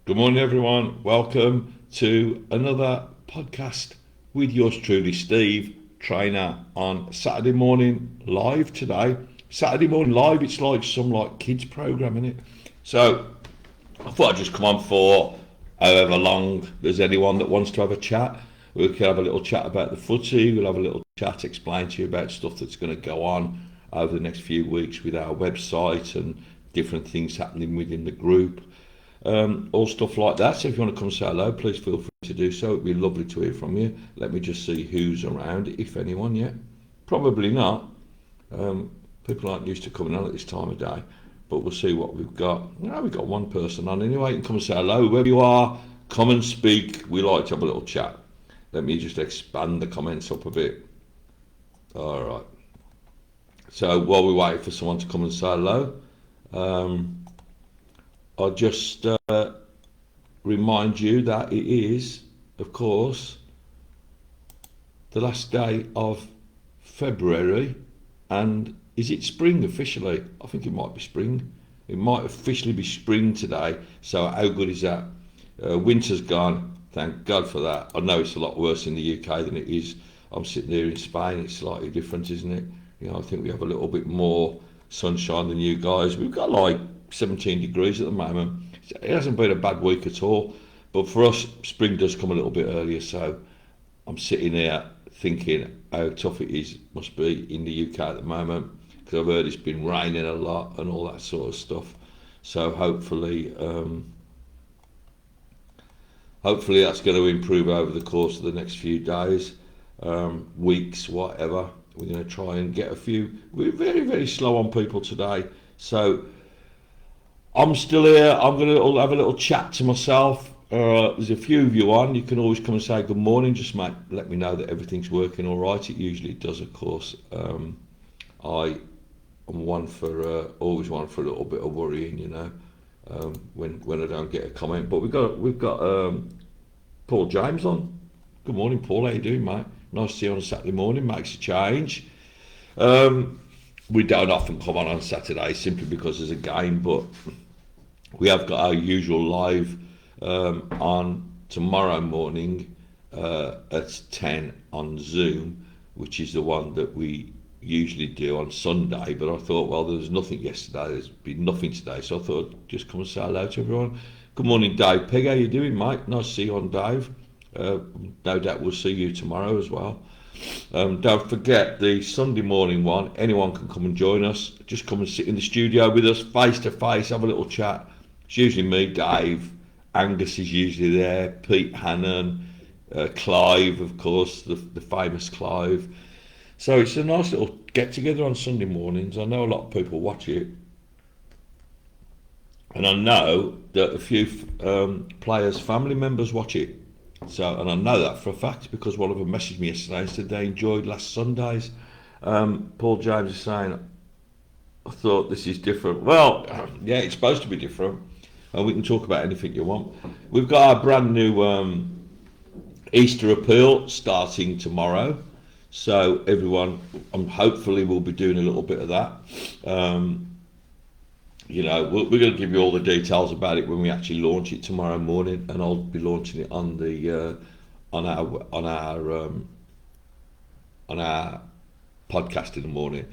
Good morning, everyone. Welcome to another podcast with yours truly, Steve, trainer, on Saturday morning live today. Saturday morning live, it's like some kids program, isn't it? So I thought I'd just come on for however long there's anyone that wants to have a chat. We can have a little chat about the footy. We'll have a little chat, explain to you about stuff that's going to go on over the next few weeks with our website and different things happening within the group, all stuff like that. So if you want to come say hello, please feel free to do so. It'd be lovely to hear from you. Let me just see who's around, if anyone yet. Probably not. People aren't used to coming on at this time of day, but we'll see what we've got. No, we've got one person on anyway. You can come and say hello, wherever you are. Come and speak. We like to have a little chat. Let me just expand the comments up a bit. All right. So while we wait for someone to come and say hello, I'll just remind you that it is, of course, the last day of February, and is it spring officially? I think it might be spring. It might officially be spring today. So how good is that? Winter's gone. Thank God for that. I know it's a lot worse in the UK than it is. I'm sitting here in Spain. It's slightly different, isn't it? You know, I think we have a little bit more sunshine than you guys. We've got like 17 degrees at the moment. It hasn't been a bad week at all. But for us, spring does come a little bit earlier. So I'm sitting here thinking how tough it is, must be in the UK at the moment, because I've heard it's been raining a lot and all that sort of stuff. So hopefully that's going to improve over the course of the next few days, weeks, whatever. We're going to try and get a few. We're very, very slow on people today. So I'm still here. I'm going to have a little chat to myself. There's a few of you on. You can always come and say good morning. Just let me know that everything's working all right. It usually does, of course. I am always one for a little bit of worrying, when I don't get a comment. But we've got Paul James on. Good morning, Paul. How you doing, mate? Nice to see you on a Saturday morning. Makes a change. We don't often come on Saturday simply because there's a game, but we have got our usual live on tomorrow morning at 10 on Zoom, which is the one that we usually do on Sunday. But I thought, well, there was nothing yesterday, there's been nothing today, so I thought I'd just come and say hello to everyone. Good morning, Dave Pegg. How you doing, mate? Nice to see you on, Dave. No doubt we'll see you tomorrow as well. Don't forget the Sunday morning one. Anyone can come and join us. Just come and sit in the studio with us, face to face, have a little chat. It's usually me, Dave. Angus is usually there. Pete Hannon, Clive, of course, the famous Clive. So it's a nice little get together on Sunday mornings. I know a lot of people watch it, and I know that a few players' family members watch it. So, and I know that for a fact because one of them messaged me yesterday and said they enjoyed last Sunday's. Paul James is saying, I thought this is different. Well, yeah, it's supposed to be different. And we can talk about anything you want. We've got our brand new Easter appeal starting tomorrow. So everyone, hopefully we'll be doing a little bit of that. We're going to give you all the details about it when we actually launch it tomorrow morning, and I'll be launching it on the on our podcast in the morning.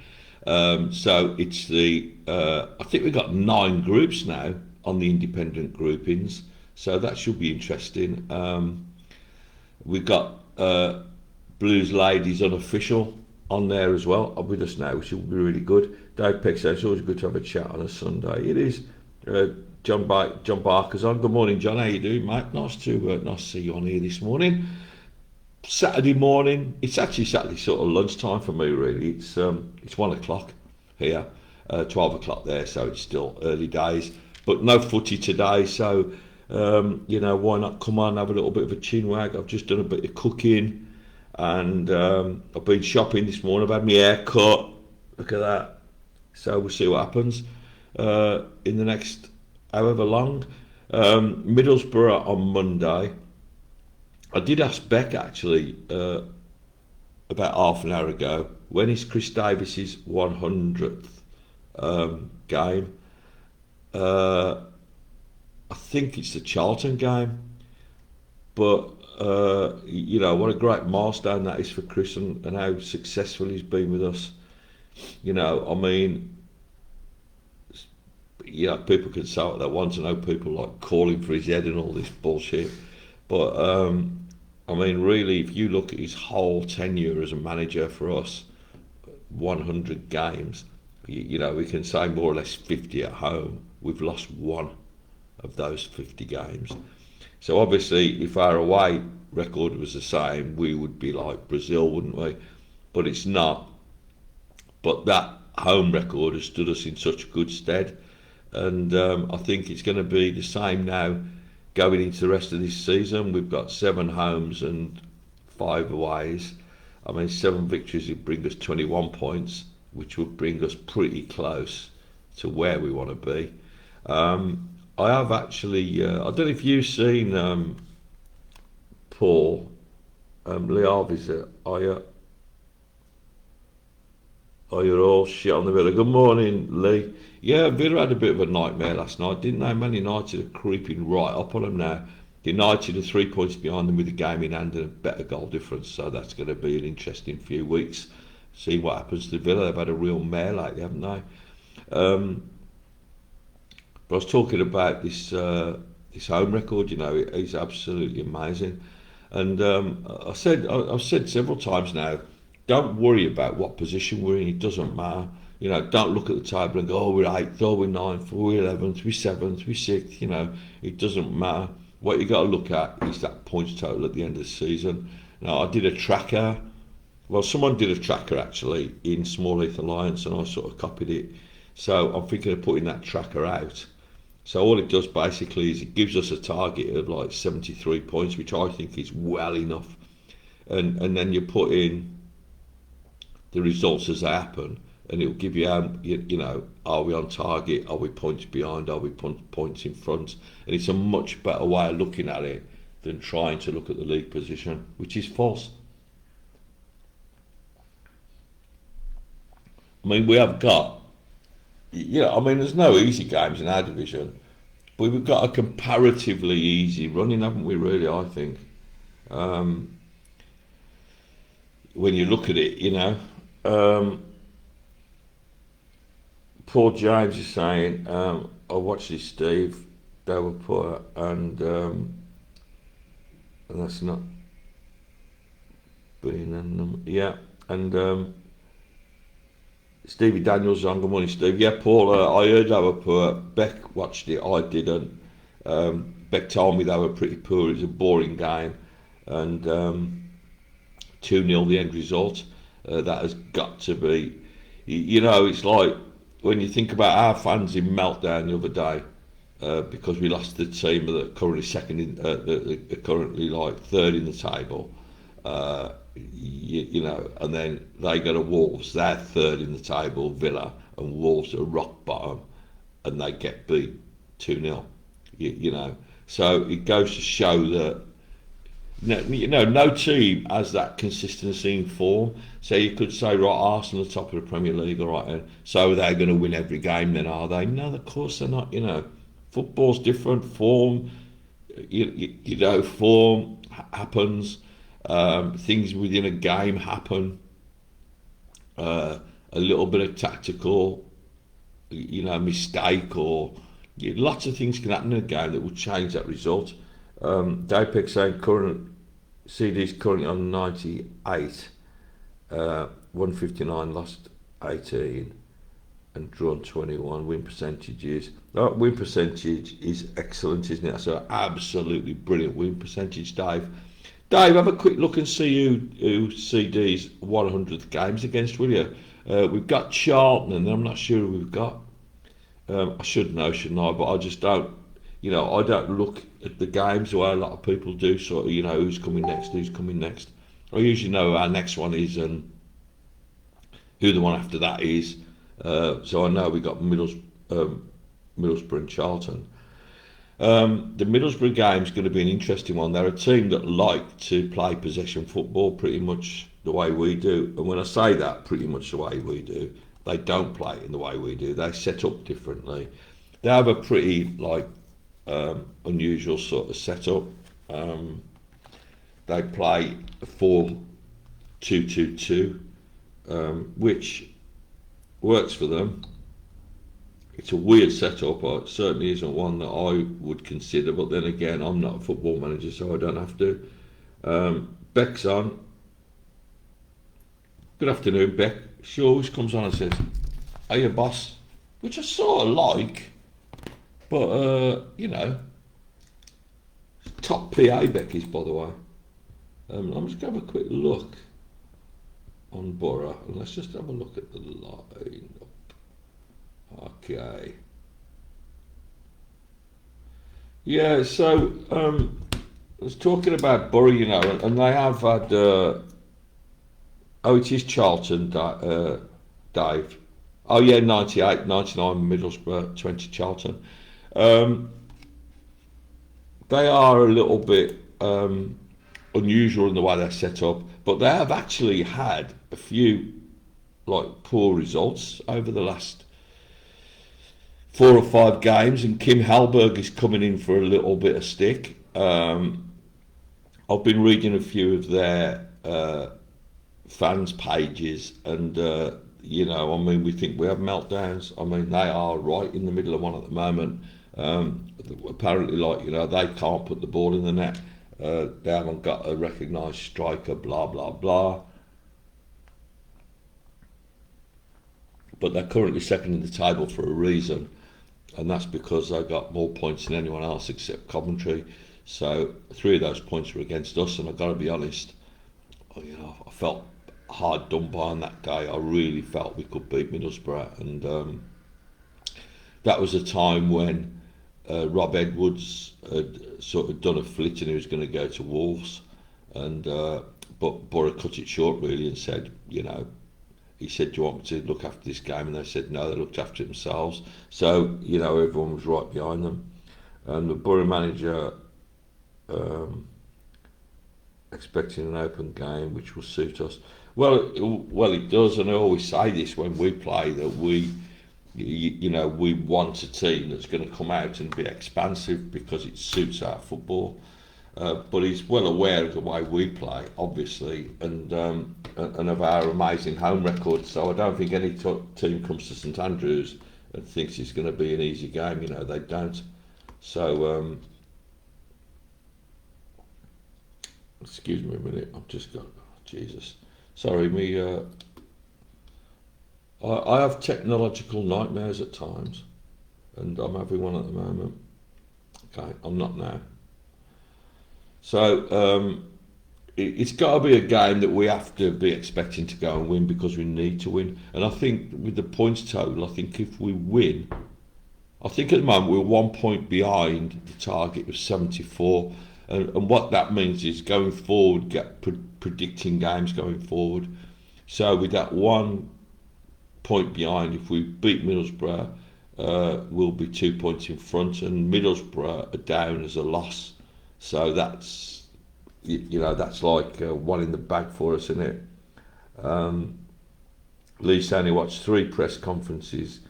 So it's I think we've got 9 groups now on the independent groupings, so that should be interesting. We've got Blues Ladies Unofficial on there as well with us now, which will be really good. Dave Peck says it's always good to have a chat on a Sunday. It is. John Barker's on. Good morning, John. How you doing, mate? Nice to see you on here this morning. Saturday morning. It's actually Saturday sort of lunchtime for me, really. It's 1 o'clock here, 12 o'clock there, so it's still early days. But no footy today, so why not come on, have a little bit of a chinwag. I've just done a bit of cooking, and I've been shopping this morning. I've had my hair cut. Look at that. So we'll see what happens in the next however long. Middlesbrough on Monday. I did ask Beck actually about half an hour ago, when is Chris Davis's 100th game? I think it's the Charlton game, but what a great milestone that is for Chris, and how successful he's been with us. I mean, people can say what they want to know, people like calling for his head and all this bullshit. But I mean, really, if you look at his whole tenure as a manager for us, 100 games, we can say more or less 50 at home. We've lost one of those 50 games. So obviously, if our away record was the same, we would be like Brazil, wouldn't we? But it's not. But that home record has stood us in such good stead. And I think it's going to be the same now going into the rest of this season. We've got 7 homes and 5 aways. I mean, 7 victories would bring us 21 points, which would bring us pretty close to where we want to be. I have actually, I don't know if you've seen Paul, Lee Harvey's Oh, you're all shit on the Villa. Good morning, Lee. Yeah, Villa had a bit of a nightmare last night, didn't they? Man United are creeping right up on them now. United are 3 points behind them with the game in hand and a better goal difference, so that's going to be an interesting few weeks. See what happens to Villa. They've had a real mare lately, haven't they? But I was talking about this home record. It's absolutely amazing. And I've said several times now, don't worry about what position we're in. It doesn't matter. Don't look at the table and go, oh, we're 8th, oh, we're 9th, we're 11th, we're 7th, we're 6th. It doesn't matter. What you got to look at is that points total at the end of the season. Now, I did a tracker. Well, someone did a tracker actually in Small Heath Alliance, and I sort of copied it. So I'm thinking of putting that tracker out. So all it does basically is it gives us a target of like 73 points, which I think is well enough. And then you put in the results as they happen, and it'll give you, are we on target? Are we points behind? Are we points in front? And it's a much better way of looking at it than trying to look at the league position, which is false. I mean, we have got, there's no easy games in our division, but we've got a comparatively easy running, haven't we, really, I think. When you look at it, Paul James is saying, I watched this Steve Davenport, and that's not being and Stevie Daniels on. Good morning, Steve. Yeah, Paul, I heard they were poor. Beck watched it, I didn't. Beck told me they were pretty poor. It was a boring game, and 2-0 the end result. That has got to be, it's like when you think about our fans in meltdown the other day, because we lost the team that are currently currently like third in the table. And then they go to Wolves, they're third in the table, Villa, and Wolves are rock bottom, and they get beat 2-0. So it goes to show that no team has that consistency in form. So you could say, right, Arsenal are top of the Premier League, all right, so they're going to win every game then, are they? No, of course they're not. Football's different. Form, form happens. Things within a game happen. A little bit of tactical, mistake, or lots of things can happen in a game that will change that result. Dapek saying current CD's currently on 98, 159, lost 18, and drawn 21. Win percentage is excellent, isn't it? That's an absolutely brilliant win percentage, Dave. Dave, have a quick look and see who CD's 100th games against, will you? We've got Charlton, and I'm not sure who we've got. I should know, shouldn't I? But I just don't. I don't look at the games the way a lot of people do. Sort of, who's coming next. I usually know who our next one is and who the one after that is. So I know we got Middlesbrough and Charlton. The Middlesbrough game is going to be an interesting one. They're a team that like to play possession football pretty much the way we do. And when I say that, pretty much the way we do, they don't play it in the way we do. They set up differently. They have a pretty, unusual sort of setup. They play a 4-2-2-2, which works for them. It's a weird setup. It certainly isn't one that I would consider, but then again, I'm not a football manager, so I don't have to. Beck's on. Good afternoon, Beck. She always comes on and says, "Hey, boss," which I sort of like, but top PA Beck is, by the way. I'm just going to have a quick look on Borough, and let's just have a look at the line. Okay. Yeah, so I was talking about Borough, and they have had. It is Charlton, Dave. Oh yeah, 98, 99 Middlesbrough, 20 Charlton. They are a little bit unusual in the way they're set up, but they have actually had a few poor results over the last 4 or 5 games, and Kim Hallberg is coming in for a little bit of stick. I've been reading a few of their fans' pages, and we think we have meltdowns. They are right in the middle of one at the moment. Apparently, they can't put the ball in the net. They haven't got a recognised striker, blah blah blah. But they're currently second in the table for a reason, and that's because they got more points than anyone else except Coventry. So 3 of those points were against us, and I've got to be honest, I felt hard done by on that day. I really felt we could beat Middlesbrough, and that was a time when Rob Edwards had sort of done a flit and he was going to go to Wolves, and but Borough cut it short really and said, he said, "Do you want me to look after this game?" And they said no, they looked after it themselves. So everyone was right behind them, and the Borough manager expecting an open game which will suit us. Well, it does, and I always say this when we play, that we want a team that's going to come out and be expansive because it suits our football. But he's well aware of the way we play, obviously, and of our amazing home record. So I don't think any team comes to St Andrews and thinks it's going to be an easy game. They don't. So excuse me a minute. I've just got Jesus. Sorry, me. I have technological nightmares at times, and I'm having one at the moment. Okay, I'm not now. So it's got to be a game that we have to be expecting to go and win because we need to win. And I think with the points total, I think if we win, I think at the moment we're 1 point behind the target of 74. And what that means is going forward, predicting games going forward. So with that 1 point behind, if we beat Middlesbrough, we'll be 2 points in front, and Middlesbrough are down as a loss. So that's that's like one in the bag for us, isn't it? Lee Saney watched 3 press conferences.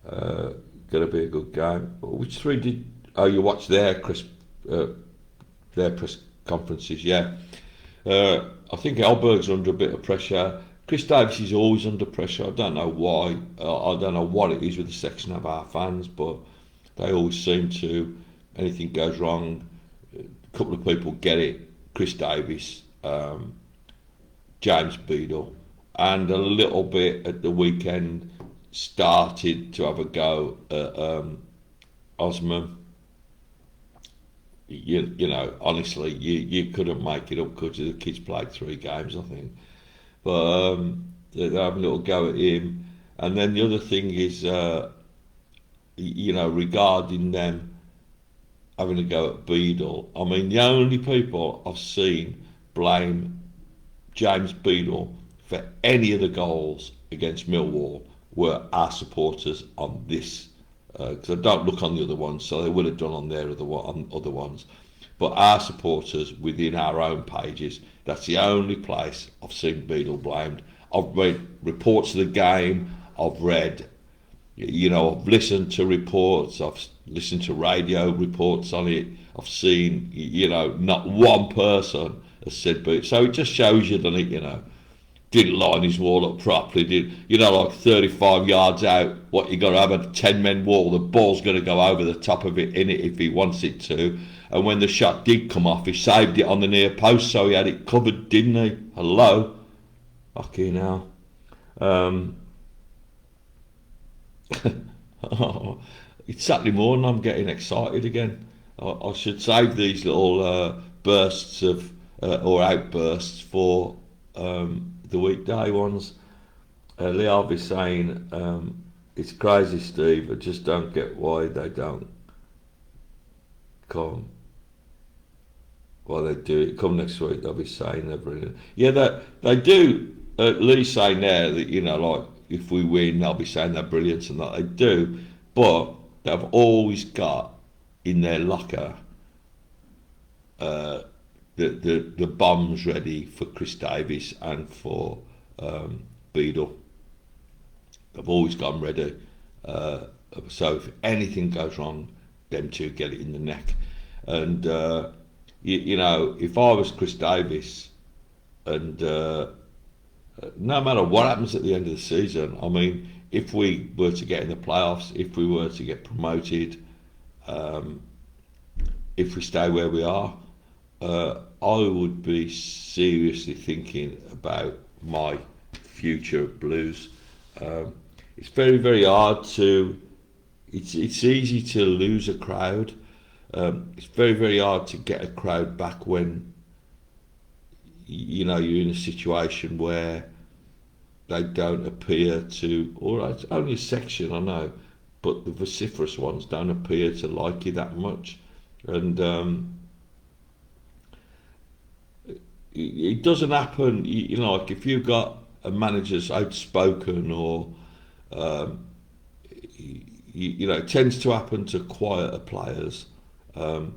Going to be a good game. Which 3 did? Oh, you watched their press conferences, yeah. I think Hallberg's under a bit of pressure. Chris Davis is always under pressure. I don't know why. I don't know what it is with the section of our fans, but they always seem to, anything goes wrong, a couple of people get it. Chris Davis, James Beadle, and a little bit at the weekend started to have a go at Osman. Honestly, you couldn't make it up because the kids played 3 games, I think. But they have a little go at him. And then the other thing is, regarding them having a go at Beadle. The only people I've seen blame James Beadle for any of the goals against Millwall were our supporters on this. Because I don't look on the other ones, so they would have done on their other ones. But our supporters within our own pages, that's the only place I've seen Beadle blamed. I've read reports of the game. I've read You know, I've listened to reports, I've listened to radio reports on it, I've seen, you know, not one person has said, but so it just shows you, doesn't it, you know, didn't line his wall up properly, did, you know, like 35 yards out, what you got to have a 10-men wall, the ball's going to go over the top of it in it if he wants it to. And when the shot did come off, he saved it on the near post, so he had it covered, didn't he? Hello? Fucking hell. It's Saturday morning, I'm getting excited again. I should save these little bursts of, or outbursts for the weekday ones. Lee Harvey's saying, it's crazy, Steve. I just don't get why they don't come. Why they do it. Come next week, they'll be saying they're brilliant. Yeah, they do. Lee's saying there that, you know, like, if we win, they'll be saying they're brilliant and that they do. But they've always got in their locker the bombs ready for Chris Davis and for Beadle. They've always got them ready. So if anything goes wrong, them two get it in the neck. And you know, if I was Chris Davis, and no matter what happens at the end of the season, I mean, if we were to get in the playoffs, if we were to get promoted, if we stay where we are, I would be seriously thinking about my future at Blues. It's very, very hard to. It's easy to lose a crowd. It's very, very hard to get a crowd back when, you know, you're in a situation where they don't appear to, or it's only a section, I know, but the vociferous ones don't appear to like you that much. And it doesn't happen, you know, like if you've got a manager's outspoken or, you know, it tends to happen to quieter players and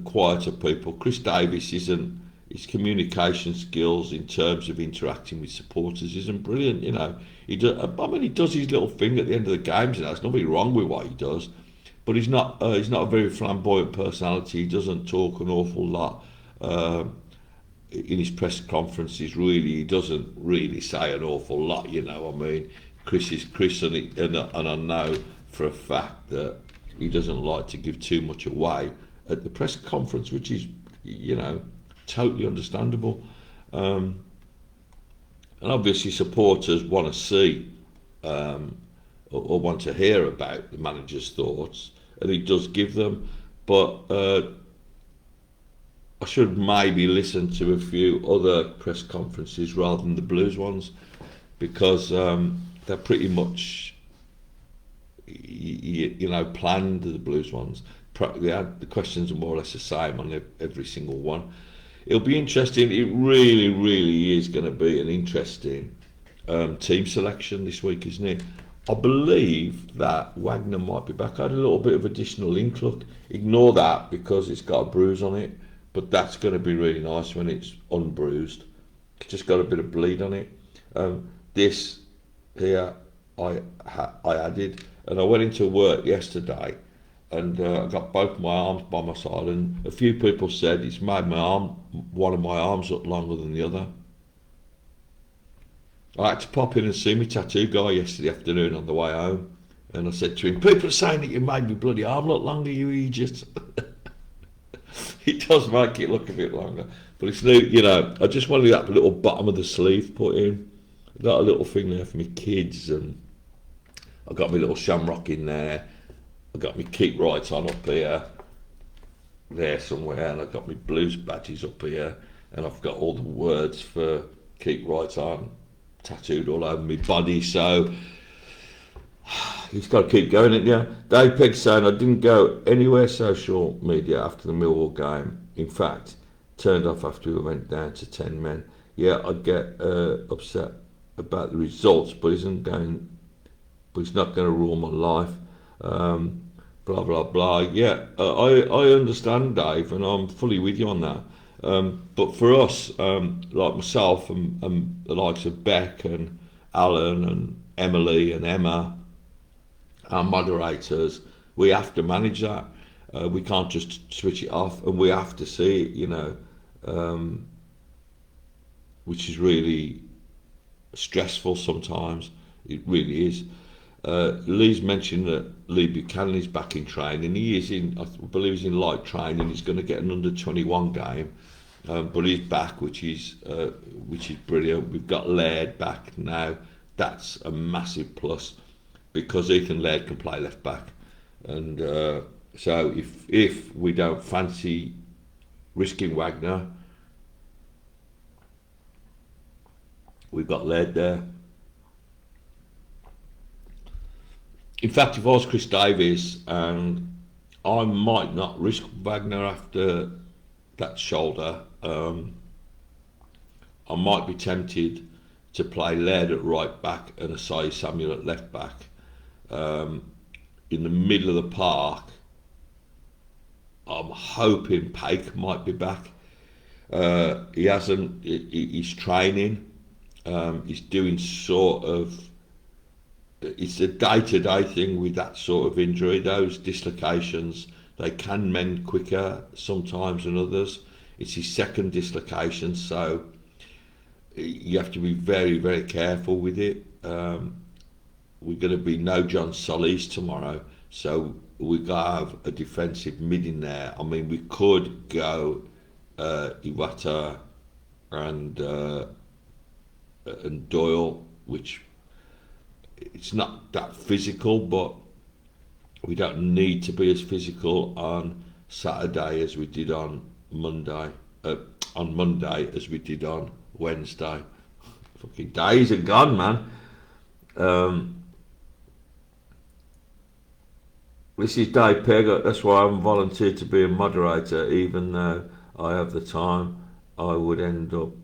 quieter people. Chris Davis isn't, his communication skills in terms of interacting with supporters isn't brilliant, you know. He does his little thing at the end of the games, you know, there's nothing wrong with what he does, but he's not a very flamboyant personality. He doesn't talk an awful lot in his press conferences. Really, he doesn't really say an awful lot, you know. I mean, Chris is Chris, and I know for a fact that he doesn't like to give too much away at the press conference, which is, you know, totally understandable. And obviously supporters want to see or want to hear about the manager's thoughts, and he does give them, but I should maybe listen to a few other press conferences rather than the Blues ones, because they're pretty much, you know, planned, the Blues ones. The questions are more or less the same on every single one. It'll be interesting. It really, really is going to be an interesting team selection this week, isn't it? I believe that Wagner might be back. I had a little bit of additional ink. Look, ignore that because it's got a bruise on it, but that's going to be really nice when it's unbruised. It's just got a bit of bleed on it. This here I added, and I went into work yesterday, and I got both my arms by my side, and a few people said it's made one of my arms look longer than the other. I had to pop in and see my tattoo guy yesterday afternoon on the way home, and I said to him, people are saying that you made my bloody arm look longer, you idiot. It does make it look a bit longer, but it's new, you know. I just wanted that little bottom of the sleeve put in. I got a little thing there for my kids, and I got my little shamrock in there. I got my keep right on up here, there somewhere, and I got my Blues badges up here, and I've got all the words for keep right on tattooed all over my body. So he's got to keep going, it, yeah. Dave Pegg saying I didn't go anywhere social media after the Millwall game. In fact, turned off after we went down to 10 men. Yeah, I'd get upset about the results, but he's not going to rule my life. Blah blah blah. Yeah, I understand, Dave, and I'm fully with you on that. But for us, like myself and the likes of Beck and Alan and Emily and Emma our moderators, we have to manage that. We can't just switch it off, and we have to see it, which is really stressful sometimes. It really is. Lee's mentioned that Lee Buchanan is back in training. He is in, I believe he's in light training. He's going to get an under-21 game, but he's back, which is brilliant. We've got Laird back now. That's a massive plus because Ethan Laird can play left back, and so if we don't fancy risking Wagner, we've got Laird there. In fact, if I was Chris Davies, and I might not risk Wagner after that shoulder, I might be tempted to play Laird at right back and Asai Samuel at left back. In the middle of the park, I'm hoping Paik might be back. He hasn't. He's training. He's doing sort of. It's a day-to-day thing with that sort of injury. Those dislocations, they can mend quicker sometimes than others. It's his second dislocation, so you have to be very, very careful with it. We're going to be no John Solis tomorrow, so we're going to have a defensive mid in there. I mean, we could go Iwata and Doyle, which it's not that physical, but we don't need to be as physical on Saturday as we did on Monday. As we did on Wednesday. Fucking days are gone, man. This is Dave Pegg. That's why I'm volunteered to be a moderator, even though I have the time. I would end up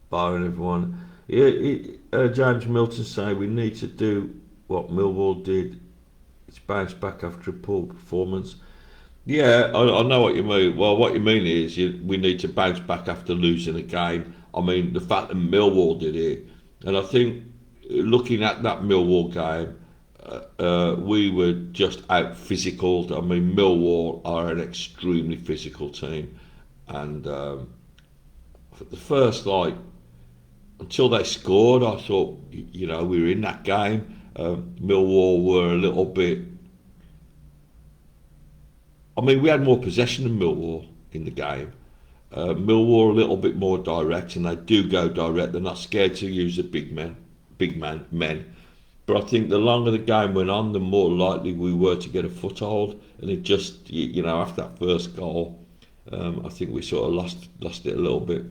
barring everyone. James Milton say we need to do what Millwall did. It's bounce back after a poor performance. Yeah, I know what you mean. Well, what you mean is we need to bounce back after losing a game. I mean, the fact that Millwall did it, and I think looking at that Millwall game, we were just out physical. I mean, Millwall are an extremely physical team, and for the first until they scored, I thought we were in that game. Millwall were a little bit. I mean, we had more possession than Millwall in the game. Millwall are a little bit more direct, and they do go direct. They're not scared to use the big men. But I think the longer the game went on, the more likely we were to get a foothold. And it just, after that first goal, I think we sort of lost it a little bit.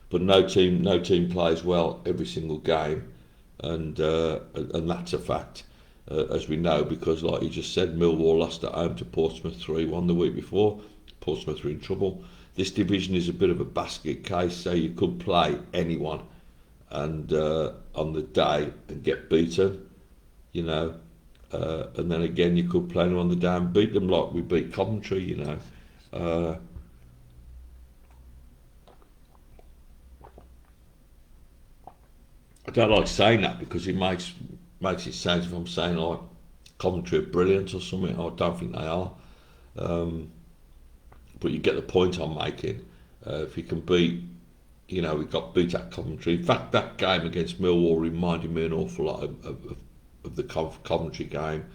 But no team plays well every single game, and that's a fact, as we know, because like you just said, Millwall lost at home to Portsmouth 3-1 the week before. Portsmouth are in trouble. This division is a bit of a basket case, so you could play anyone, and on the day and get beaten, and then again you could play them on the day and beat them like we beat Coventry, I don't like saying that because it makes it sound as if I'm saying like Coventry are brilliant or something. I don't think they are. But you get the point I'm making. If you can beat, we got beat at Coventry. In fact, that game against Millwall reminded me an awful lot of the Coventry game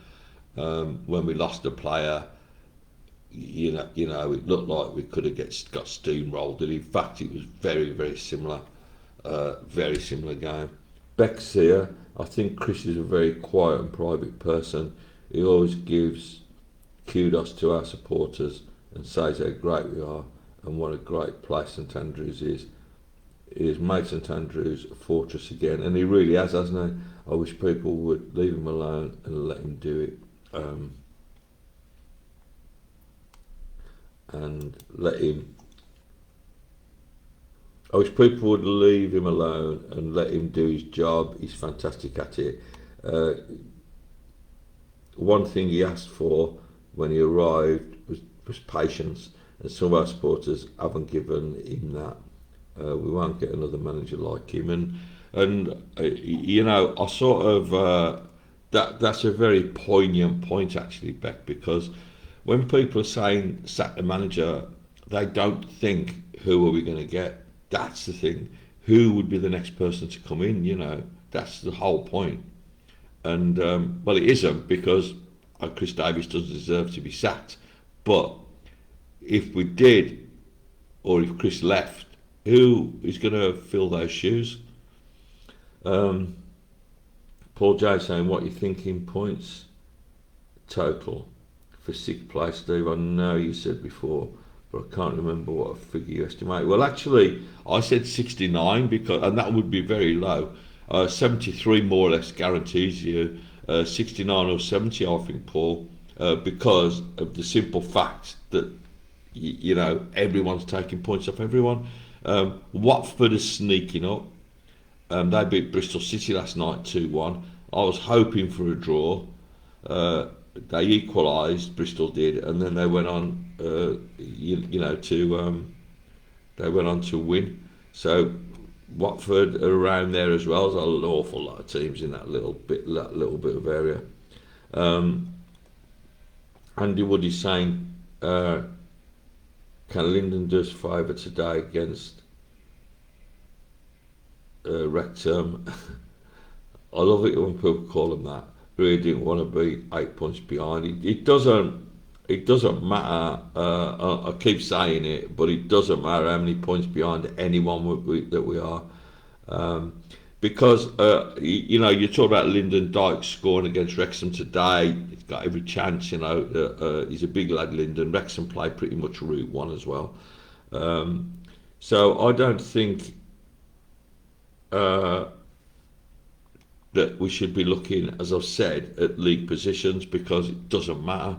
when we lost a player. It looked like we could have got steamrolled. And in fact, it was very, very similar. Very similar game. Beck's here. I think Chris is a very quiet and private person. He always gives kudos to our supporters and says how great we are and what a great place St Andrews is. He has made St Andrews a fortress again, and he really has, hasn't he? I wish people would leave him alone and let him do it, and let him. I wish people would leave him alone and let him do his job. He's fantastic at it. One thing he asked for when he arrived was patience, and some of our supporters haven't given him that. We won't get another manager like him, and I sort of that's a very poignant point actually, Beck, because when people are saying sack the manager, they don't think who are we going to get. That's the thing. Who would be the next person to come in? That's the whole point. And well, it isn't, because Chris Davies doesn't deserve to be sacked. But if we did, or if Chris left, who is going to fill those shoes? Paul J saying, what are you thinking points total for sixth place, Steve? I know you said before, but I can't remember what figure you estimate. Well, actually, I said 69, and that would be very low. 73 more or less guarantees you 69 or 70, I think, Paul, because of the simple fact that everyone's taking points off everyone. Watford is sneaking up. They beat Bristol City last night 2-1. I was hoping for a draw. They equalised, Bristol did, and then they went on, they went on to win. So Watford are around there as well. There's an awful lot of teams in that little bit of area. Andy Wood is saying, can Lyndon do us a favour today against Wrexham? I love it when people call them that. Really didn't want to be 8 points behind. It doesn't matter. I keep saying it, but it doesn't matter how many points behind anyone that we are, because you talk about Lyndon Dykes scoring against Wrexham today. He's got every chance. He's a big lad, Lyndon. Wrexham play pretty much Route 1 as well, so I don't think that we should be looking, as I've said, at league positions, because it doesn't matter.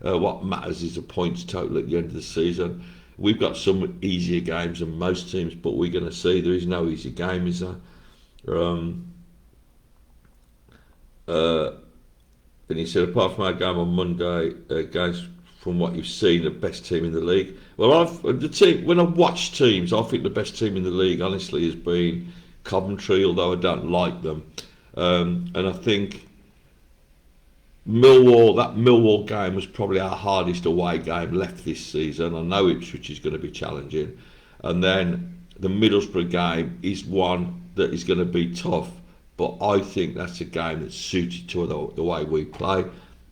What matters is the points total at the end of the season. We've got some easier games than most teams, but we're going to see there is no easy game, is there? And he said, apart from our game on Monday, guys, from what you've seen, the best team in the league. Well, when I've watched teams, I think the best team in the league, honestly, has been Coventry, although I don't like them. And I think that Millwall game was probably our hardest away game left this season. I know Ipswich is going to be challenging. And then the Middlesbrough game is one that is going to be tough. But I think that's a game that's suited to the way we play.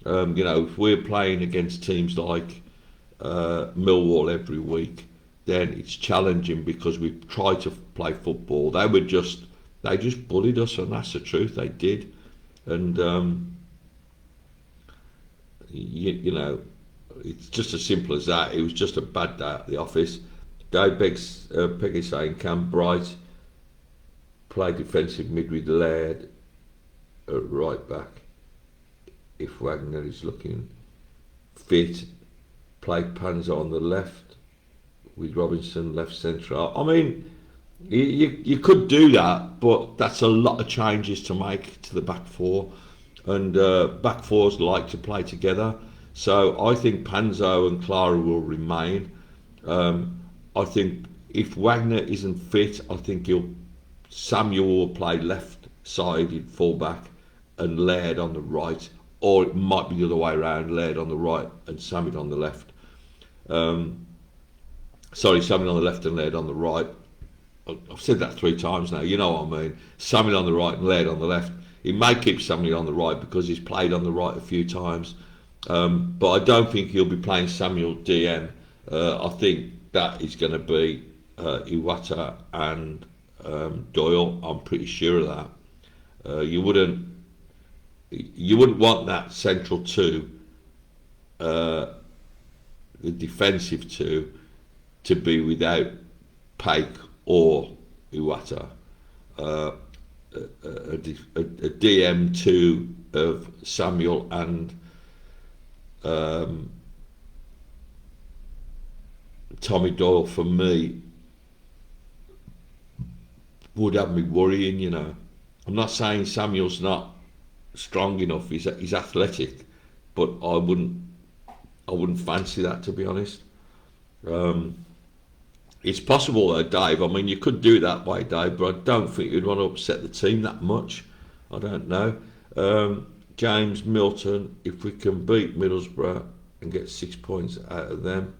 If we're playing against teams like Millwall every week, then it's challenging because we try to play football. They just bullied us, and that's the truth. They did, and it's just as simple as that. It was just a bad day at the office. Dave Peggy saying, can Bright play defensive mid with Laird at right back if Wagner is looking fit? Play Panzer on the left with Robinson left central. I mean, you could do that, but that's a lot of changes to make to the back four, and back fours like to play together. So I think Panzo and Clara will remain. I think if Wagner isn't fit, I think Samuel will play left-sided fullback and Laird on the right, or it might be the other way around: Laird on the right and Samuel on the left. Samuel on the left and Laird on the right. I've said that 3 times now. You know what I mean. Samuel on the right and Laird on the left. He may keep Samuel on the right because he's played on the right a few times, but I don't think he'll be playing Samuel DM. I think that is going to be Iwata and Doyle. I'm pretty sure of that. You wouldn't want that central two, the defensive two, to be without Paik or Iwata. A DM2 of Samuel and Tommy Doyle, for me, would have me worrying. I'm not saying Samuel's not strong enough. He's athletic, but I wouldn't fancy that, to be honest. It's possible though, Dave. I mean, you could do it that way, Dave, but I don't think you'd want to upset the team that much. I don't know. James Milton, if we can beat Middlesbrough and get 6 points out of them,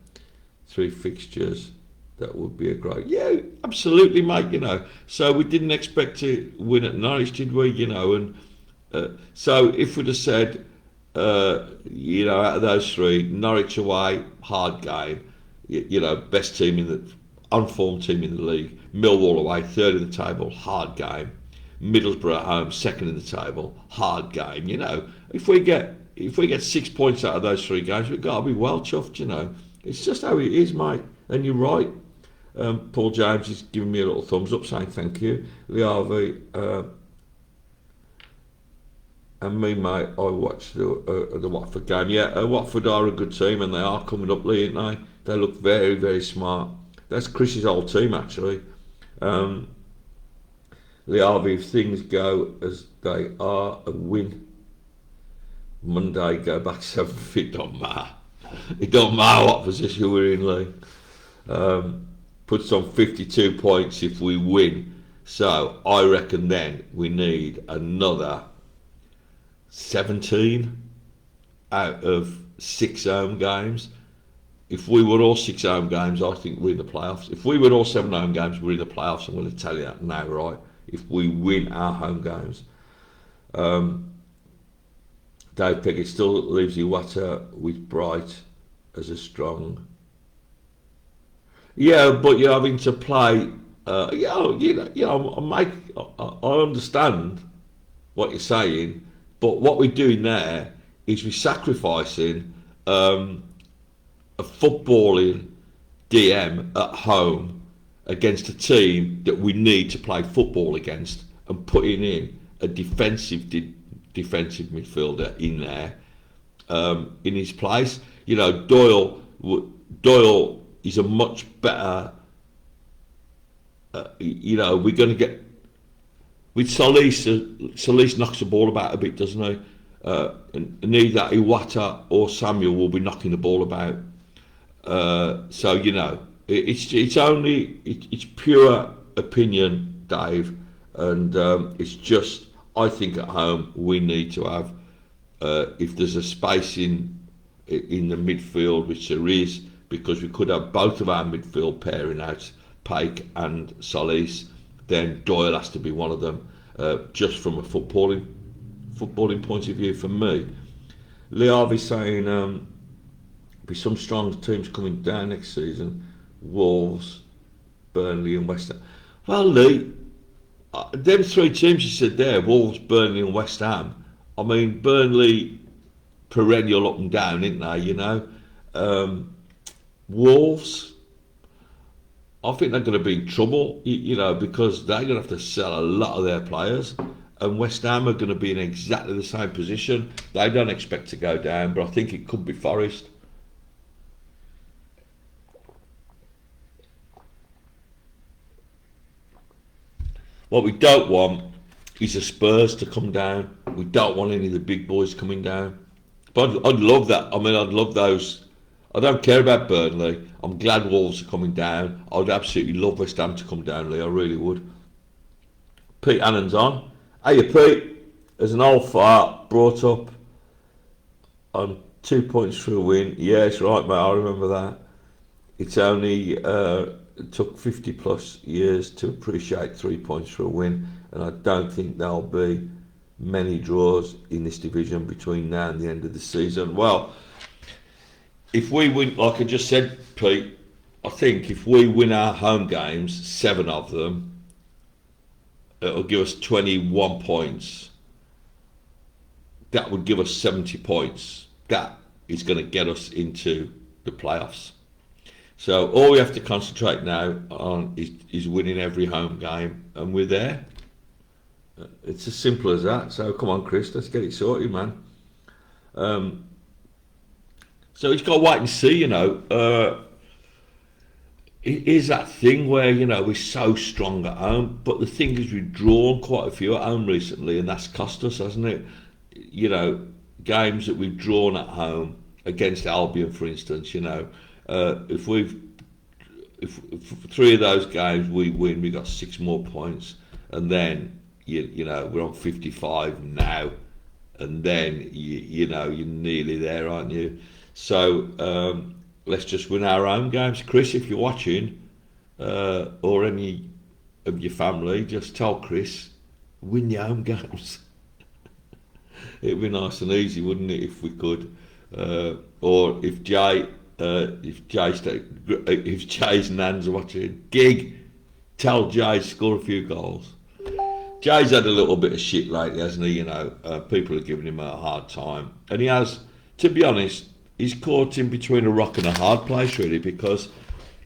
3 fixtures, that would be a great. Yeah, absolutely, mate. So we didn't expect to win at Norwich, did we? And so if we'd have said, out of those 3, Norwich away, hard game. Best team in the unformed team in the league. Millwall away, 3rd in the table, hard game. Middlesbrough at home, 2nd in the table, hard game. If we get 6 points out of those 3 games, we've got to be well chuffed. It's just how it is, mate. And you're right. Paul James is giving me a little thumbs up, saying thank you. Lee Harvey and me, mate. I watched the Watford game. Yeah, Watford are a good team, and they are coming up, Lee, aren't they? They look very, very smart. That's Chris's old team, actually. Lee Harvey, if things go as they are, a win Monday, go back 7th. It don't matter. It don't matter what position we're in, Lee. Puts on 52 points if we win. So I reckon then we need another 17 out of 6 home games. If we were all 6 home games, I think we're in the playoffs. If we were all 7 home games, we're in the playoffs. I'm going to tell you that now, right? If we win our home games. Dave Pickett still leaves Iwata with Bright as a strong. Yeah, but you're having to play. I understand what you're saying, but what we're doing there is we're sacrificing a footballing DM at home against a team that we need to play football against, and putting in a defensive midfielder in there in his place. Doyle is a much better. We're going to get with Solis. Solis knocks the ball about a bit, doesn't he? And neither Iwata or Samuel will be knocking the ball about. It's pure opinion, Dave, and it's just, I think at home we need to have, if there's a space in the midfield, which there is, because we could have both of our midfield pairing out, Paik and Solis, then Doyle has to be one of them, just from a footballing point of view for me. Lee Harvey saying be some strong teams coming down next season. Wolves, Burnley and West Ham. Well, Lee, them 3 teams you said there, Wolves, Burnley and West Ham, I mean, Burnley, perennial up and down, isn't they, Wolves, I think they're going to be in trouble, because they're going to have to sell a lot of their players, and West Ham are going to be in exactly the same position. They don't expect to go down, but I think it could be Forest. What we don't want is the Spurs to come down. We don't want any of the big boys coming down. But I'd love that. I mean, I'd love those. I don't care about Burnley. I'm glad Wolves are coming down. I'd absolutely love West Ham to come down, Lee. I really would. Pete Annan's on. Hey, Pete. As an old fart brought up on 2 points for a win. Yeah, it's right, mate. I remember that. It's only... It took 50 plus years to appreciate 3 points for a win, and I don't think there'll be many draws in this division between now and the end of the season. Well, if we win, like I just said, Pete, I think if we win our home games, 7 of them, it'll give us 21 points. That would give us 70 points. That is going to get us into the playoffs. So all we have to concentrate now on is winning every home game, and we're there. It's as simple as that. So come on, Chris, let's get it sorted, man. So he's got to wait and see, It is that thing where, we're so strong at home, but the thing is we've drawn quite a few at home recently, and that's cost us, hasn't it? Games that we've drawn at home against Albion, for instance, if 3 of those games we win, we got 6 more points, and then we're on 55 now. and then you know you're nearly there, aren't you? So let's just win our own games. Chris, if you're watching, or any of your family, just tell Chris, win your home games. It'd be nice and easy, wouldn't it, if we could? Or if Jay's nan's watching, Gig, tell Jay to score a few goals. Jay's had a little bit of shit lately, hasn't he? You know, people are giving him a hard time, and he has. To be honest, he's caught in between a rock and a hard place, really, because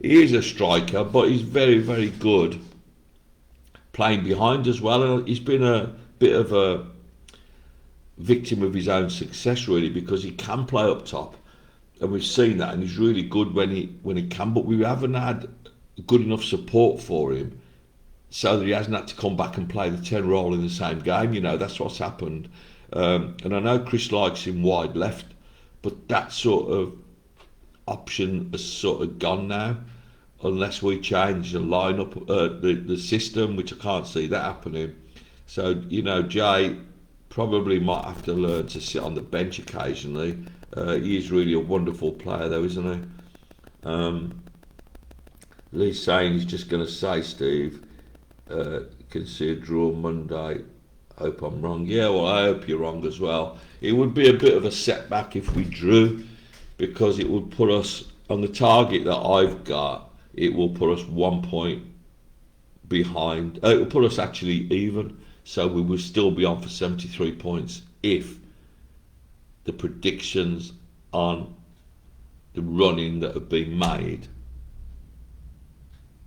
he is a striker, but he's very, very good playing behind as well. And he's been a bit of a victim of his own success, really, because he can play up top, and we've seen that, and he's really good when he can. But we haven't had good enough support for him, so that he hasn't had to come back and play the 10 role in the same game. You know, that's what's happened. And I know Chris likes him wide left, but that sort of option has sort of gone now, unless we change the lineup, the system, which I can't see that happening. So, you know, Jay probably might have to learn to sit on the bench occasionally. He is really a wonderful player, though, isn't he? Lee's saying he's just going to say, Steve, can see a draw Monday. Hope I'm wrong. Yeah, well, I hope you're wrong as well. It would be a bit of a setback if we drew, because it would put us on the target that I've got. It will put us 1 point behind. It will put us actually even, so we will still be on for 73 points if the predictions on the running that have been made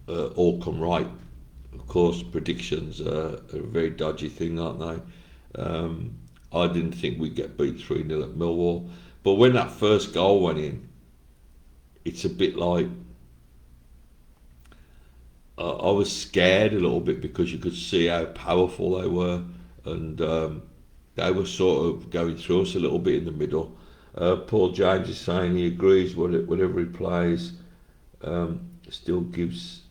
all come right. Of course, predictions are a very dodgy thing, aren't they? I didn't think we'd get beat 3-0 at Millwall, but when that first goal went in, it's a bit like I was scared a little bit, because you could see how powerful they were, and they were sort of going through us a little bit in the middle. Paul James is saying he agrees whatever he plays, still gives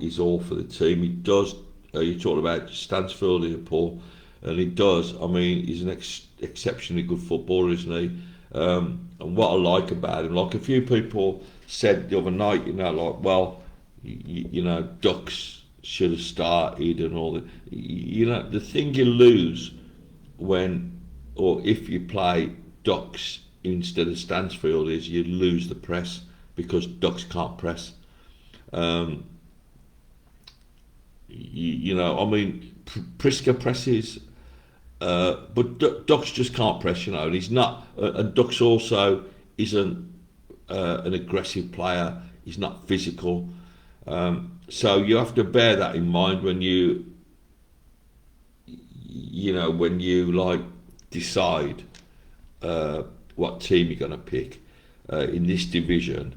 is all for the team. He does. You talked about Stansfield here, Paul, and he does. I mean, he's an exceptionally good footballer, isn't he? And what I like about him, like a few people said the other night, you know, like, well, you know, Ducks should have started and all that. You know, the thing you lose when, or if you play Ducks instead of Stansfield, is you lose the press, because Ducks can't press. You know, I mean, Priska presses, but Ducks just can't press, you know, and he's not. And Ducks also isn't an aggressive player. He's not physical. So you have to bear that in mind when you know, when you like decide what team you're going to pick in this division.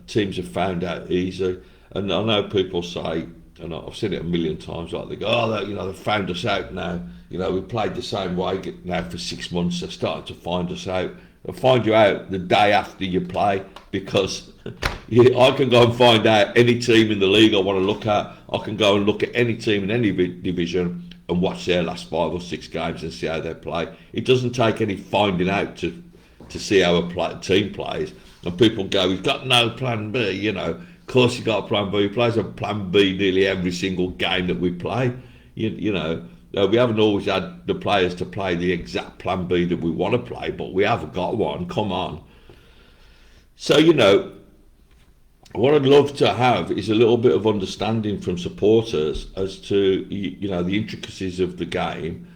Teams have found out easy. And I know people say, and I've seen it a million times, like they go, oh, you know, they've found us out now. You know, we played the same way now for 6 months. They're starting to find us out. They'll find you out the day after you play, because I can go and find out any team in the league I want to look at. I can go and look at any team in any division and watch their last 5 or 6 games and see how they play. It doesn't take any finding out to see how a team plays. And people go, he's got no plan B, you know. Of course he got a plan B. He plays a plan B nearly every single game that we play. You know, we haven't always had the players to play the exact plan B that we want to play, but we have got one. Come on. So, you know, what I'd love to have is a little bit of understanding from supporters as to, you know, the intricacies of the game.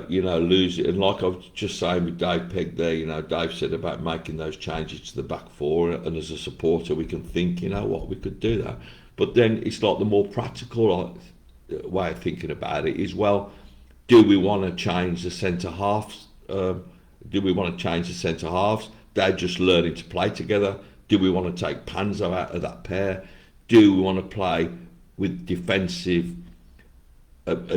You know, lose it. And like I was just saying with Dave Pegg there, you know, Dave said about making those changes to the back four, and as a supporter we can think, you know what, we could do that. But then it's like the more practical way of thinking about it is, well, do we want to change the centre halves? Do we want to change the centre halves? They're just learning to play together. Do we want to take Panzo out of that pair? Do we want to play with a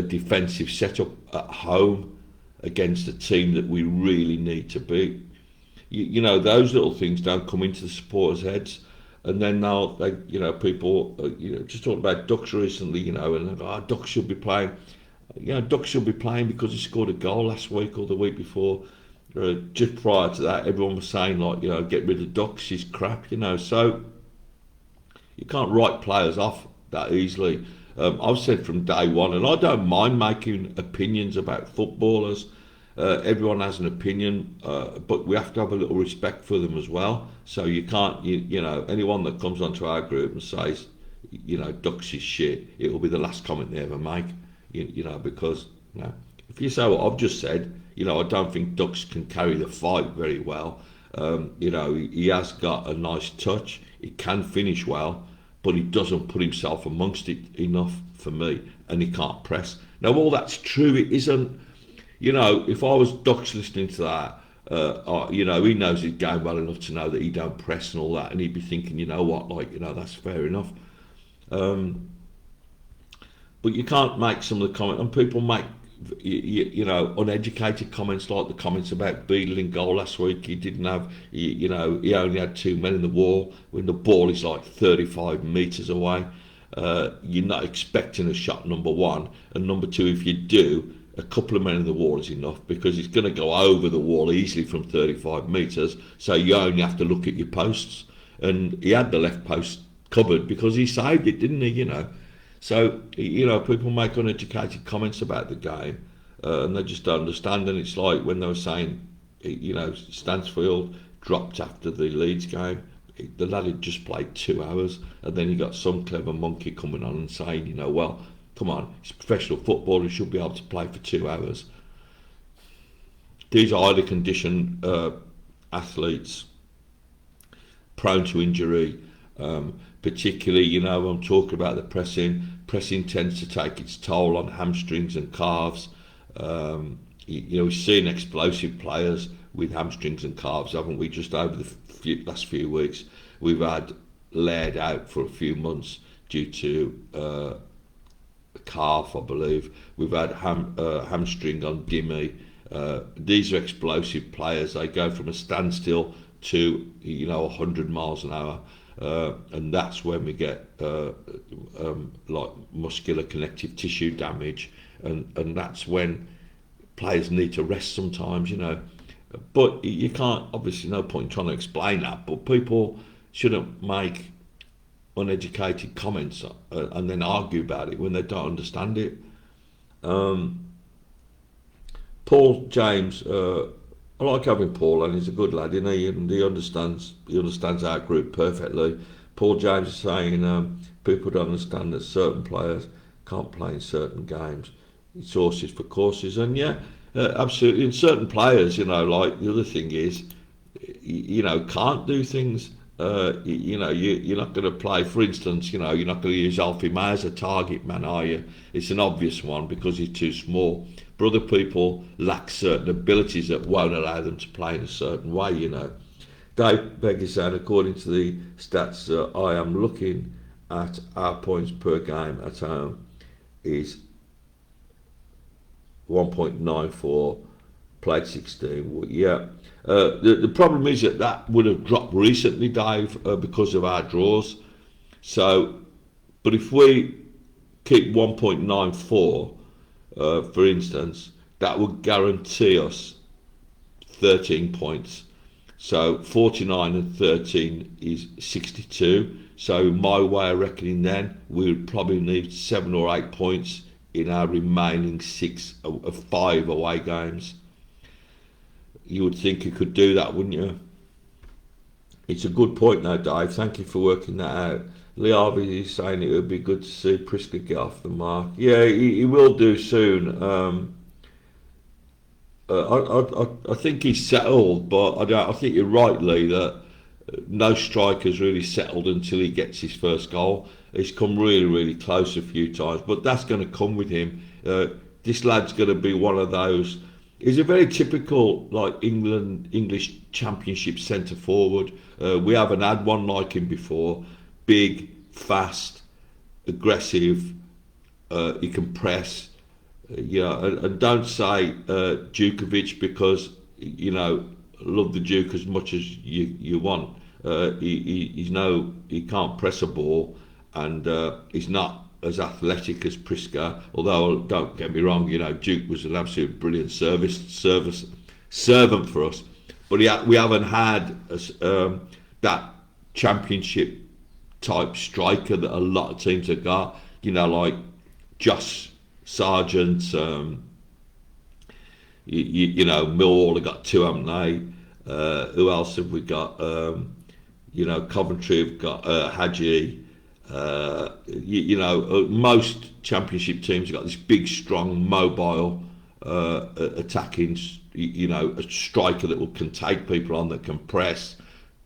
defensive setup at home against a team that we really need to beat? You know, those little things don't come into the supporters' heads, and then you know, people, you know, just talking about Ducks recently, you know, and Ducks should be playing. Duck should be playing because he scored a goal last week or the week before. Just prior to that, everyone was saying like, get rid of Ducks, he's crap. So you can't write players off that easily. I've said from day one, and I don't mind making opinions about footballers. Everyone has an opinion, but we have to have a little respect for them as well. So you can't, anyone that comes onto our group and says, Ducks is shit, it will be the last comment they ever make. Because if you say what I've just said, I don't think Ducks can carry the fight very well. He has got a nice touch. He can finish well, but he doesn't put himself amongst it enough for me, and he can't press. Now, all that's true. It isn't. If I was Ducks listening to that, he knows his game well enough to know that he don't press and all that, and he'd be thinking, that's fair enough. But you can't make some of the comments, and people make, uneducated comments like the comments about Beadle in goal last week. He didn't have, he only had 2 men in the wall when the ball is like 35 metres away. You're not expecting a shot, number one, and number two, if you do, a couple of men in the wall is enough because it's going to go over the wall easily from 35 metres. So you only have to look at your posts, and he had the left post covered because he saved it, didn't he? So, people make uneducated comments about the game, and they just don't understand. And it's like when they were saying, Stansfield dropped after the Leeds game. The lad had just played 2 hours, and then you got some clever monkey coming on and saying, well, come on, it's professional football, he should be able to play for 2 hours. These are highly conditioned athletes, prone to injury. Particularly, I'm talking about the pressing. Pressing tends to take its toll on hamstrings and calves. We've seen explosive players with hamstrings and calves, haven't we? Just over the last few weeks, we've had Laird out for a few months due to a calf, I believe. We've had hamstring on Dimmy. These are explosive players. They go from a standstill to 100 miles an hour. And that's when we get like muscular connective tissue damage, and that's when players need to rest sometimes, But you can't, obviously, no point in trying to explain that, but people shouldn't make uneducated comments and then argue about it when they don't understand it. Paul James, I like having Paul, and he's a good lad, isn't he? And he understands our group perfectly. Paul James is saying people don't understand that certain players can't play in certain games. It's horses for courses, and absolutely. And certain players, like the other thing is, can't do things. You're not going to play. For instance, you're not going to use Alfie May as a target man, are you? It's an obvious one because he's too small. But other people lack certain abilities that won't allow them to play in a certain way, Dave Begg is saying, according to the stats I am looking at, our points per game at home is 1.94, played 16. Well, the problem is that would have dropped recently, Dave, because of our draws. So, but if we keep 1.94, for instance, that would guarantee us 13 points. So 49 and 13 is 62. So my way of reckoning then, we would probably need 7 or 8 points in our remaining 5 away games. You would think you could do that, wouldn't you? It's a good point though, Dave. Thank you for working that out. Lee Harvey is saying it would be good to see Priska get off the mark. Yeah, he will do soon. I think he's settled, but I think you're right, Lee, that no striker's really settled until he gets his first goal. He's come really, really close a few times, but that's going to come with him. This lad's going to be one of those. He's a very typical English Championship centre forward. We haven't had one like him before. Big, fast, aggressive. He can press. And don't say Djukovic because love the Duke as much as you want. He can't press a ball, and he's not as athletic as Prisca, although don't get me wrong, Duke was an absolute brilliant servant for us, but we haven't had that championship type striker that a lot of teams have got, like Josh Sargent, Millwall have got two, haven't they? Who else have we got? Coventry have got Hadji. Most championship teams have got this big, strong, mobile, attacking, a striker that can take people on, that can press,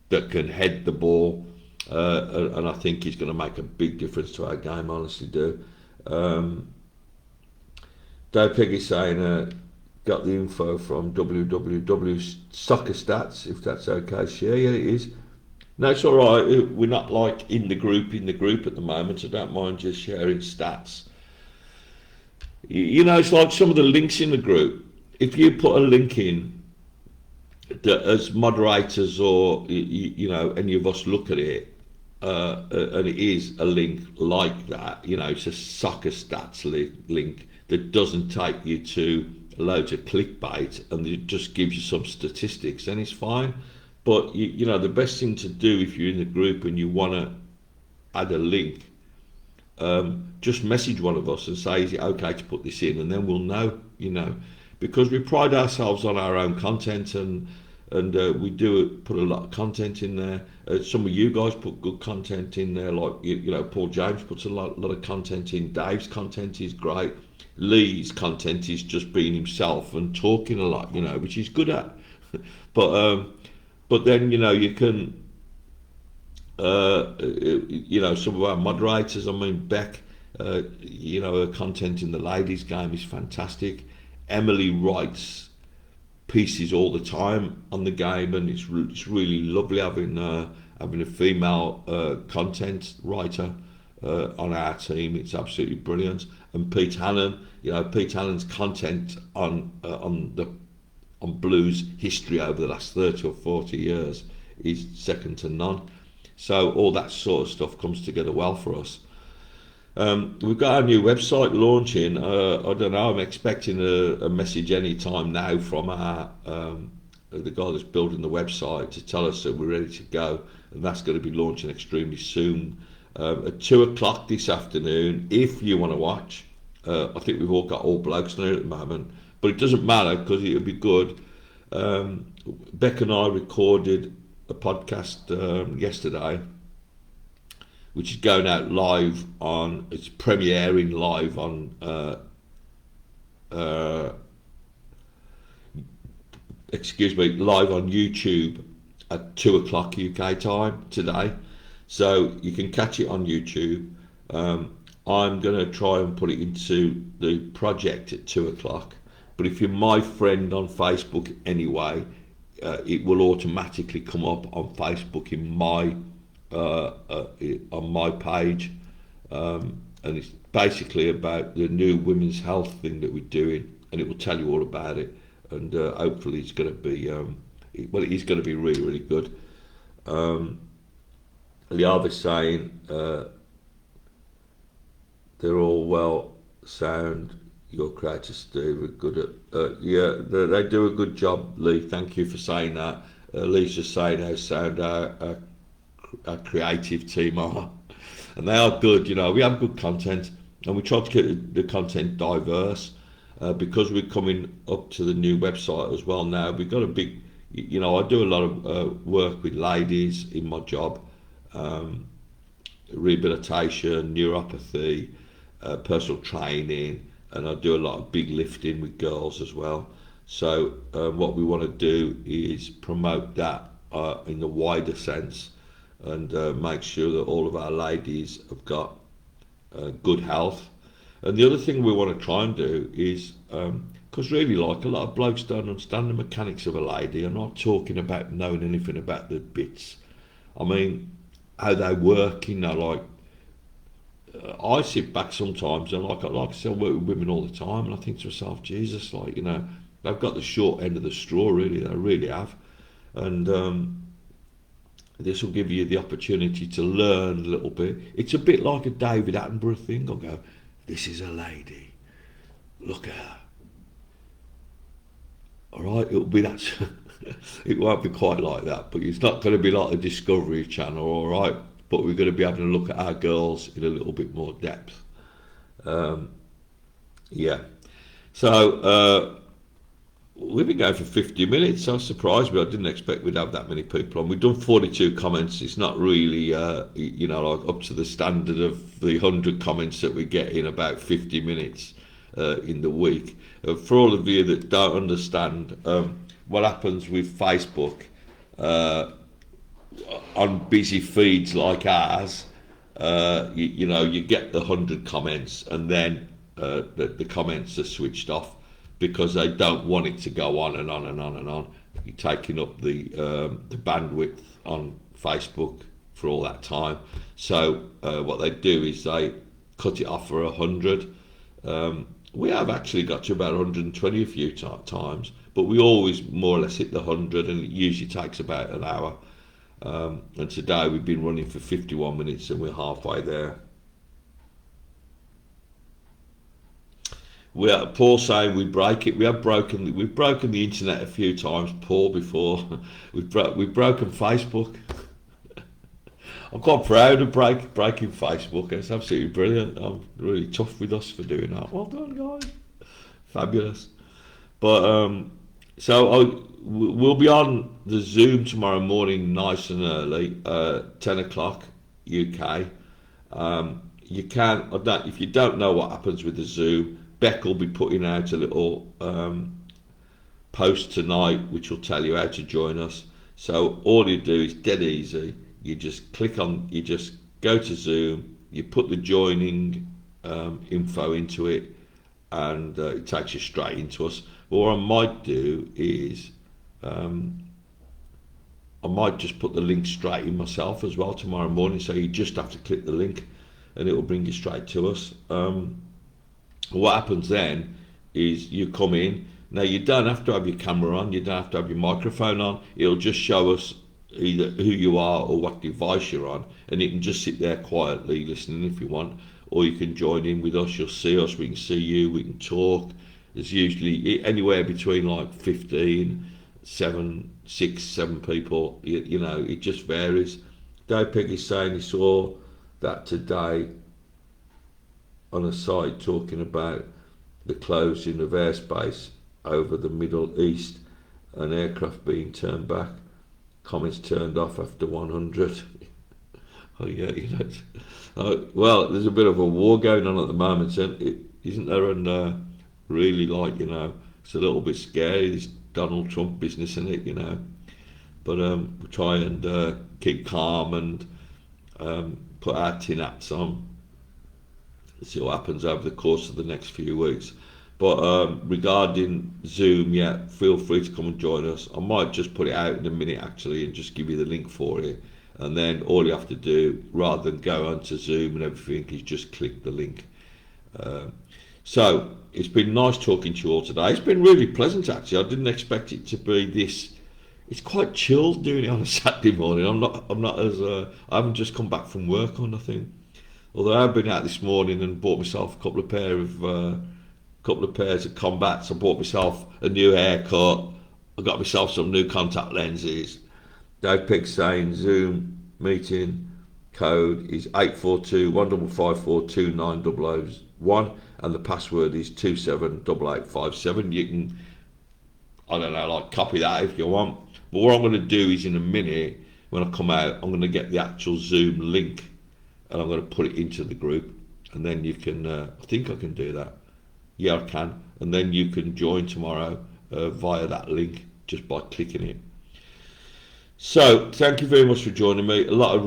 that can head the ball, and I think he's going to make a big difference to our game. I honestly do. Dave Peggy's saying, got the info from www Soccer Stats, if that's okay. Yeah, it is. No, it's all right. We're not like in the group at the moment. I don't mind just sharing stats. It's like some of the links in the group. If you put a link in that as moderators or any of us look at it, and it is a link like that, it's a Soccer Stats link that doesn't take you to loads of clickbait and it just gives you some statistics, then it's fine. But the best thing to do if you're in the group and you want to add a link, just message one of us and say, is it okay to put this in? And then we'll know, because we pride ourselves on our own content, and we do put a lot of content in there. Some of you guys put good content in there, like Paul James puts a lot of content in. Dave's content is great. Lee's content is just being himself and talking a lot, which he's good at. But then you can, some of our moderators. I mean, Beck, her content in the ladies' game is fantastic. Emily writes pieces all the time on the game, and it's really lovely having a female content writer on our team. It's absolutely brilliant. And Pete Hannon, Pete Hannon's content on blues history over the last 30 or 40 years is second to none. So all that sort of stuff comes together well for us. We've got our new website launching. I don't know, I'm expecting a message any time now from the guy that's building the website to tell us that we're ready to go, and that's going to be launching extremely soon. At 2 o'clock this afternoon, if you want to watch. I think we've all got all blokes now at the moment, but it doesn't matter because it'll be good. Beck and I recorded a podcast yesterday, which is going out live it's premiering live on live on YouTube at 2 o'clock UK time today. So you can catch it on YouTube. I'm going to try and put it into the project at 2 o'clock. But if you're my friend on Facebook anyway, it will automatically come up on Facebook in my on my page, and it's basically about the new women's health thing that we're doing, and it will tell you all about it. And hopefully it's going to be it is going to be really, really good. Liava's saying they're all well sound. Your creators, Steve, are good at they do a good job, Lee. Thank you for saying that. Lee's just saying how sound our creative team are, and they are good. We have good content, and we try to keep the content diverse, because we're coming up to the new website as well now. We've got a big, I do a lot of work with ladies in my job, rehabilitation, neuropathy, personal training, and I do a lot of big lifting with girls as well. So what we want to do is promote that in the wider sense, and make sure that all of our ladies have got good health. And the other thing we want to try and do is, because really, like, a lot of blokes don't understand the mechanics of a lady. I'm not talking about knowing anything about the bits. I mean, how they work, like, I sit back sometimes and like I said, I work with women all the time, and I think to myself, Jesus, like, they've got the short end of the straw, really. They really have. And This will give you the opportunity to learn a little bit. It's a bit like a David Attenborough thing. I'll go, this is a lady. Look at her. All right, it'll be that. It won't be quite like that, but it's not going to be like the Discovery Channel, all right. But we're going to be able to look at our girls in a little bit more depth. Yeah. So we've been going for 50 minutes. I surprised me. I didn't expect we'd have that many people on. We've done 42 comments. It's not really, like up to the standard of the 100 comments that we get in about 50 minutes in the week. For all of you that don't understand what happens with Facebook on busy feeds like ours, you get the 100 comments and then the comments are switched off because they don't want it to go on and on and on and on. You're taking up the bandwidth on Facebook for all that time. So what they do is they cut it off for 100. We have actually got to about 120 a few times, but we always more or less hit the 100, and it usually takes about an hour. And today we've been running for 51 minutes and we're halfway there. Paul saying we break it. We've broken the internet a few times, Paul, before. We've broken Facebook. I'm quite proud of breaking Facebook. It's absolutely brilliant. I'm really tough with us for doing that. Well done, guys. Fabulous. But we'll be on the Zoom tomorrow morning, nice and early, 10 o'clock UK. You can, if you don't know what happens with the Zoom, Beck will be putting out a little post tonight which will tell you how to join us. So all you do is dead easy. You just go to Zoom, you put the joining info into it, and it takes you straight into us. But what I might do is I might just put the link straight in myself as well tomorrow morning, so you just have to click the link and it will bring you straight to us. What happens then is you come in. Now you don't have to have your camera on, you don't have to have your microphone on. It'll just show us either who you are or what device you're on, and you can just sit there quietly listening if you want, or you can join in with us. You'll see us, we can see you, we can talk. There's usually anywhere between like 15, 6, 7 people. It just varies. Dave Peggy's saying he saw that today on a site talking about the closing of airspace over the Middle East and aircraft being turned back. Comments turned off after 100. Oh yeah, well, there's a bit of a war going on at the moment, isn't there? And really, it's a little bit scary, this Donald Trump business, isn't it? But we try and keep calm and put our tin hats on, see what happens over the course of the next few weeks. But regarding Zoom, yeah, feel free to come and join us. I might just put it out in a minute actually and just give you the link for it, and then all you have to do, rather than go onto Zoom and everything, is just click the link. So it's been nice talking to you all today. It's been really pleasant actually. I didn't expect it to be this. It's quite chilled doing it on a Saturday morning. I'm not as I haven't just come back from work or nothing. Although I've been out this morning and bought myself a couple of pairs of combats. I bought myself a new haircut. I got myself some new contact lenses. Dave Pig saying Zoom meeting code is 842 1554 29001 and the password is 278857. You can, copy that if you want. But what I'm going to do is in a minute, when I come out, I'm going to get the actual Zoom link and I'm going to put it into the group, and then you can, I think I can do that. Yeah, I can. And then you can join tomorrow via that link just by clicking it. So, thank you very much for joining me. A lot of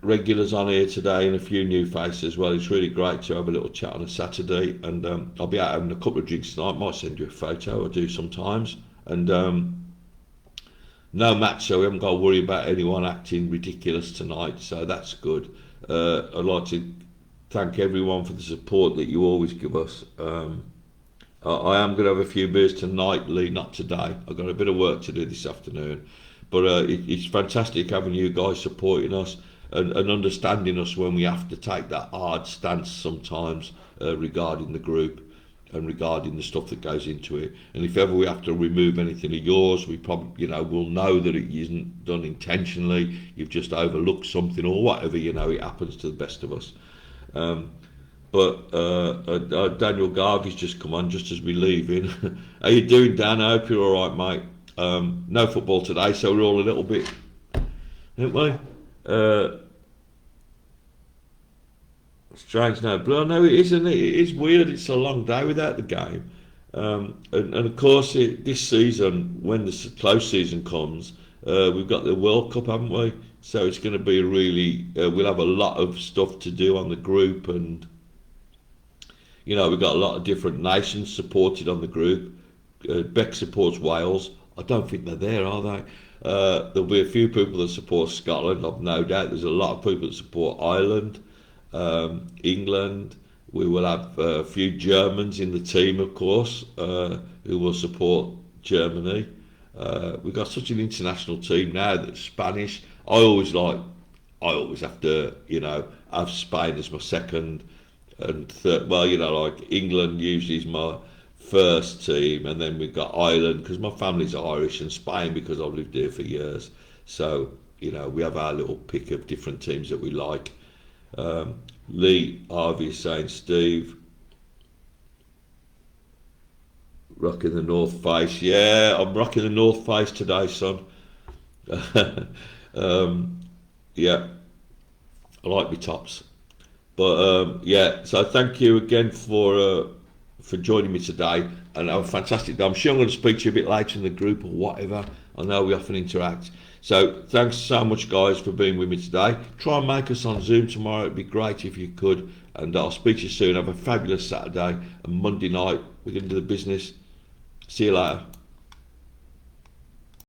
regulars on here today and a few new faces as well. It's really great to have a little chat on a Saturday, and I'll be out having a couple of drinks tonight. Might send you a photo, I do sometimes. And no match, so we haven't got to worry about anyone acting ridiculous tonight, so that's good. I'd like to thank everyone for the support that you always give us. I am going to have a few beers tonight, Lee, not today. I've got a bit of work to do this afternoon, But it's fantastic having you guys supporting us and understanding us when we have to take that hard stance sometimes regarding the group and regarding the stuff that goes into it. And if ever we have to remove anything of yours, we probably, we'll know that it isn't done intentionally. You've just overlooked something or whatever. It happens to the best of us. But Daniel Garvey's just come on just as we're leaving. How you doing, Dan? I hope you're all right, mate. No football today, so we're all a little bit, aren't we? Strange now, but I know it isn't. It is weird. It's a long day without the game, and of course this season, when the close season comes, we've got the World Cup, haven't we? So it's going to be really. We'll have a lot of stuff to do on the group, and we've got a lot of different nations supported on the group. Beck supports Wales. I don't think they're there, are they? There'll be a few people that support Scotland. I've no doubt. There's a lot of people that support Ireland. England. We will have a few Germans in the team, of course, who will support Germany. We've got such an international team now that's Spanish. I always have to, have Spain as my second and third. Well, like England usually is my first team, and then we've got Ireland because my family's Irish, and Spain because I've lived here for years. So, we have our little pick of different teams that we like. Lee Harvey is saying, Steve, rocking the North Face. Yeah, I'm rocking the North Face today, son. Yeah, I like my tops. But so thank you again for joining me today, and have a fantastic day. I'm sure I'm going to speak to you a bit later in the group or whatever. I know we often interact. So thanks so much, guys, for being with me today. Try and make us on Zoom tomorrow. It'd be great if you could. And I'll speak to you soon. Have a fabulous Saturday. And Monday night, we're going to do the business. See you later.